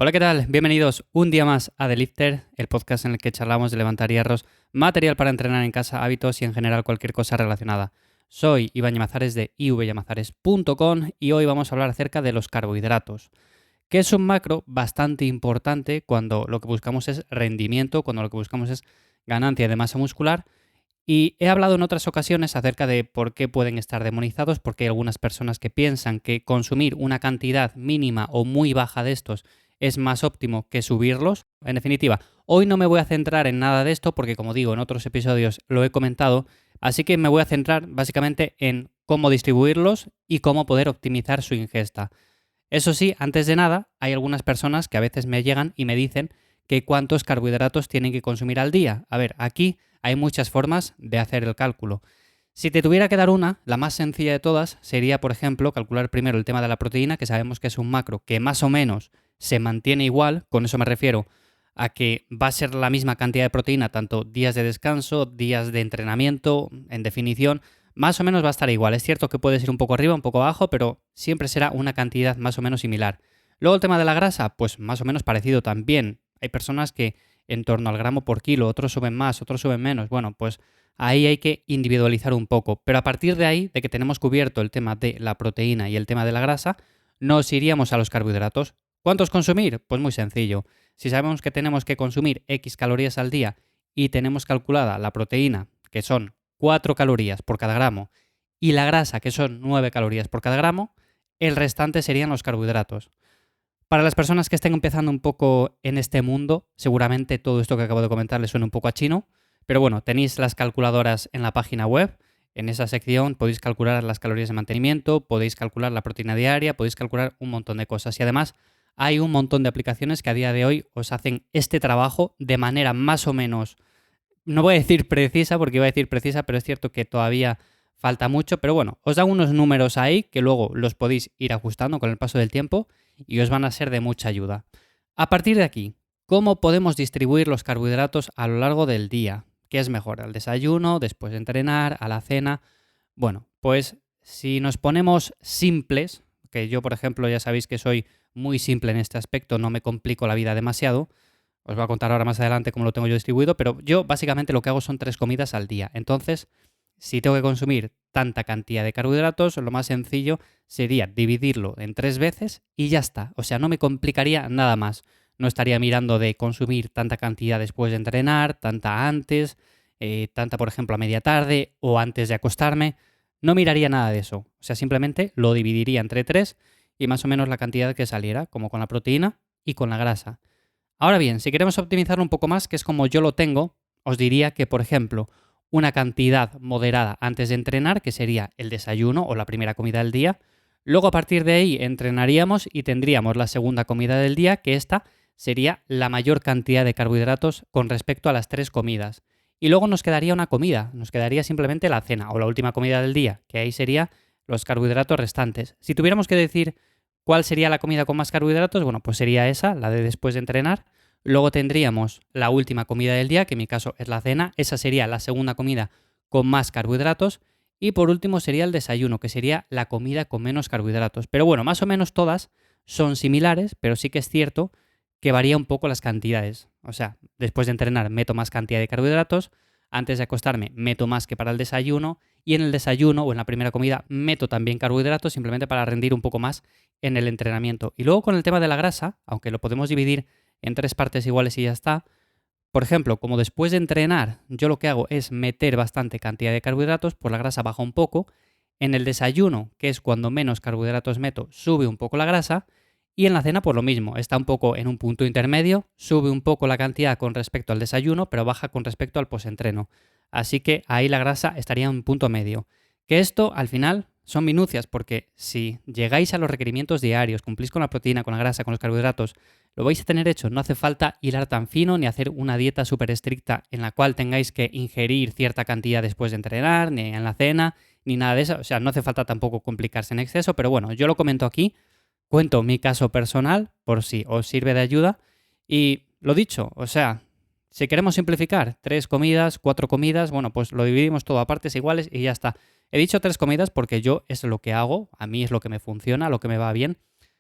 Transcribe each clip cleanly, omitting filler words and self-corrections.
Hola, ¿qué tal? Bienvenidos un día más a The Lifter, el podcast en el que charlamos de levantar hierros, material para entrenar en casa, hábitos y en general cualquier cosa relacionada. Soy Iván Llamazares de ivyamazares.com y hoy vamos a hablar acerca de los carbohidratos, que es un macro bastante importante cuando lo que buscamos es rendimiento, cuando lo que buscamos es ganancia de masa muscular. Y he hablado en otras ocasiones acerca de por qué pueden estar demonizados, porque hay algunas personas que piensan que consumir una cantidad mínima o muy baja de estos es más óptimo que subirlos. En definitiva, hoy no me voy a centrar en nada de esto porque, como digo, en otros episodios lo he comentado, así que me voy a centrar básicamente en cómo distribuirlos y cómo poder optimizar su ingesta. Eso sí, antes de nada, hay algunas personas que a veces me llegan y me dicen que cuántos carbohidratos tienen que consumir al día. A ver, aquí hay muchas formas de hacer el cálculo. Si te tuviera que dar una, la más sencilla de todas sería, por ejemplo, calcular primero el tema de la proteína, que sabemos que es un macro que más o menos se mantiene igual. Con eso me refiero a que va a ser la misma cantidad de proteína, tanto días de descanso, días de entrenamiento, en definición, más o menos va a estar igual. Es cierto que puede ser un poco arriba, un poco abajo, pero siempre será una cantidad más o menos similar. Luego el tema de la grasa, pues más o menos parecido también. Hay personas que en torno al gramo por kilo, otros suben más, otros suben menos. Bueno, pues ahí hay que individualizar un poco. Pero a partir de ahí, de que tenemos cubierto el tema de la proteína y el tema de la grasa, nos iríamos a los carbohidratos. ¿Cuántos consumir? Pues muy sencillo. Si sabemos que tenemos que consumir X calorías al día y tenemos calculada la proteína, que son 4 calorías por cada gramo, y la grasa, que son 9 calorías por cada gramo, el restante serían los carbohidratos. Para las personas que estén empezando un poco en este mundo, seguramente todo esto que acabo de comentar les suena un poco a chino, pero bueno, tenéis las calculadoras en la página web. En esa sección podéis calcular las calorías de mantenimiento, podéis calcular la proteína diaria, podéis calcular un montón de cosas. Y además hay un montón de aplicaciones que a día de hoy os hacen este trabajo de manera más o menos, no voy a decir precisa porque iba a decir precisa, pero es cierto que todavía falta mucho. Pero bueno, os dan unos números ahí que luego los podéis ir ajustando con el paso del tiempo y os van a ser de mucha ayuda. A partir de aquí, ¿cómo podemos distribuir los carbohidratos a lo largo del día? ¿Qué es mejor? ¿Al desayuno, después de entrenar, a la cena? Bueno, pues si nos ponemos simples, que yo por ejemplo ya sabéis que soy muy simple en este aspecto, no me complico la vida demasiado. Os voy a contar ahora más adelante cómo lo tengo yo distribuido, pero yo básicamente lo que hago son 3 comidas al día. Entonces, si tengo que consumir tanta cantidad de carbohidratos, lo más sencillo sería dividirlo en 3 veces y ya está. O sea, no me complicaría nada más. No estaría mirando de consumir tanta cantidad después de entrenar, tanta antes, tanta por ejemplo a media tarde o antes de acostarme. No miraría nada de eso. O sea, simplemente lo dividiría entre 3 y más o menos la cantidad que saliera, como con la proteína y con la grasa. Ahora bien, si queremos optimizarlo un poco más, que es como yo lo tengo, os diría que, por ejemplo, una cantidad moderada antes de entrenar, que sería el desayuno o la primera comida del día. Luego a partir de ahí entrenaríamos y tendríamos la segunda comida del día, que esta sería la mayor cantidad de carbohidratos con respecto a las 3 comidas. Y luego nos quedaría una comida, nos quedaría simplemente la cena o la última comida del día, que ahí sería los carbohidratos restantes. Si tuviéramos que decir ¿cuál sería la comida con más carbohidratos? Bueno, pues sería esa, la de después de entrenar. Luego tendríamos la última comida del día, que en mi caso es la cena. Esa sería la segunda comida con más carbohidratos. Y por último sería el desayuno, que sería la comida con menos carbohidratos. Pero bueno, más o menos todas son similares, pero sí que es cierto que varía un poco las cantidades. O sea, después de entrenar meto más cantidad de carbohidratos, antes de acostarme meto más que para el desayuno y en el desayuno o en la primera comida meto también carbohidratos simplemente para rendir un poco más en el entrenamiento. Y luego con el tema de la grasa, aunque lo podemos dividir en 3 partes iguales y ya está, por ejemplo, como después de entrenar yo lo que hago es meter bastante cantidad de carbohidratos, pues la grasa baja un poco. En el desayuno, que es cuando menos carbohidratos meto, sube un poco la grasa. Y en la cena, pues lo mismo, está un poco en un punto intermedio, sube un poco la cantidad con respecto al desayuno, pero baja con respecto al postentreno. Así que ahí la grasa estaría en un punto medio. Que esto, al final, son minucias, porque si llegáis a los requerimientos diarios, cumplís con la proteína, con la grasa, con los carbohidratos, lo vais a tener hecho. No hace falta hilar tan fino ni hacer una dieta súper estricta en la cual tengáis que ingerir cierta cantidad después de entrenar, ni en la cena, ni nada de eso. O sea, no hace falta tampoco complicarse en exceso, pero bueno, yo lo comento aquí. Cuento mi caso personal por si os sirve de ayuda y lo dicho, o sea, si queremos simplificar, 3 comidas, 4 comidas, bueno, pues lo dividimos todo a partes iguales y ya está. He dicho 3 comidas porque yo es lo que hago, a mí es lo que me funciona, lo que me va bien.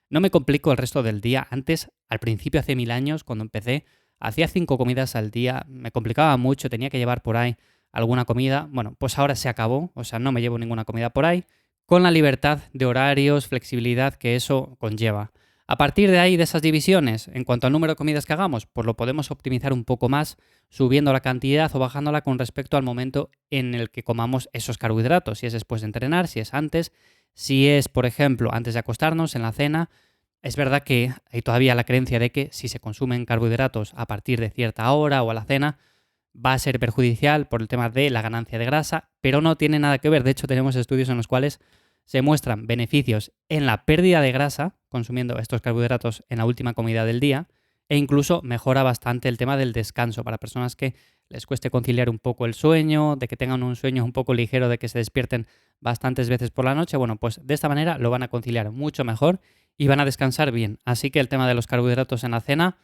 No me complico el resto del día. Antes al principio, hace 1000 años, cuando empecé, hacía 5 comidas al día, me complicaba mucho, tenía que llevar por ahí alguna comida. Bueno, pues ahora se acabó, o sea, no me llevo ninguna comida por ahí, con la libertad de horarios, flexibilidad que eso conlleva. A partir de ahí, de esas divisiones, en cuanto al número de comidas que hagamos, pues lo podemos optimizar un poco más, subiendo la cantidad o bajándola con respecto al momento en el que comamos esos carbohidratos, si es después de entrenar, si es antes, si es, por ejemplo, antes de acostarnos, en la cena. Es verdad que hay todavía la creencia de que si se consumen carbohidratos a partir de cierta hora o a la cena, va a ser perjudicial por el tema de la ganancia de grasa, pero no tiene nada que ver. De hecho, tenemos estudios en los cuales se muestran beneficios en la pérdida de grasa consumiendo estos carbohidratos en la última comida del día, e incluso mejora bastante el tema del descanso para personas que les cueste conciliar un poco el sueño, de que tengan un sueño un poco ligero, de que se despierten bastantes veces por la noche. Bueno, pues de esta manera lo van a conciliar mucho mejor y van a descansar bien. Así que el tema de los carbohidratos en la cena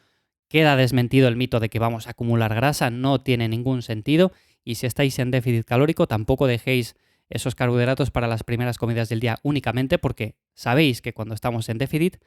queda desmentido, el mito de que vamos a acumular grasa, no tiene ningún sentido, y si estáis en déficit calórico tampoco dejéis esos carbohidratos para las primeras comidas del día únicamente, porque sabéis que cuando estamos en déficit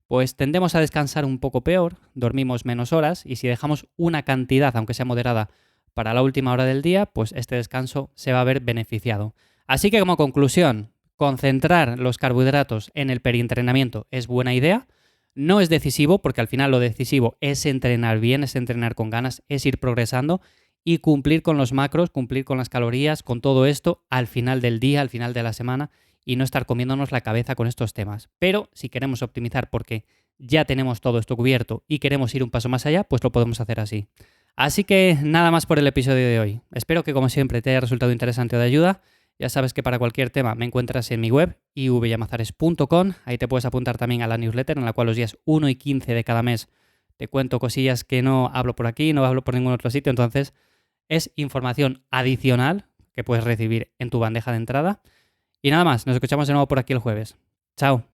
pues tendemos a descansar un poco peor, dormimos menos horas, y si dejamos una cantidad, aunque sea moderada, para la última hora del día, pues este descanso se va a ver beneficiado. Así que como conclusión, concentrar los carbohidratos en el perientrenamiento es buena idea. No es decisivo, porque al final lo decisivo es entrenar bien, es entrenar con ganas, es ir progresando y cumplir con los macros, cumplir con las calorías, con todo esto al final del día, al final de la semana, y no estar comiéndonos la cabeza con estos temas. Pero si queremos optimizar porque ya tenemos todo esto cubierto y queremos ir un paso más allá, pues lo podemos hacer así. Así que nada más por el episodio de hoy. Espero que como siempre te haya resultado interesante o de ayuda. Ya sabes que para cualquier tema me encuentras en mi web, ivyamazares.com. Ahí te puedes apuntar también a la newsletter, en la cual los días 1 y 15 de cada mes te cuento cosillas que no hablo por aquí, no hablo por ningún otro sitio. Entonces es información adicional que puedes recibir en tu bandeja de entrada. Y nada más, nos escuchamos de nuevo por aquí el jueves. Chao.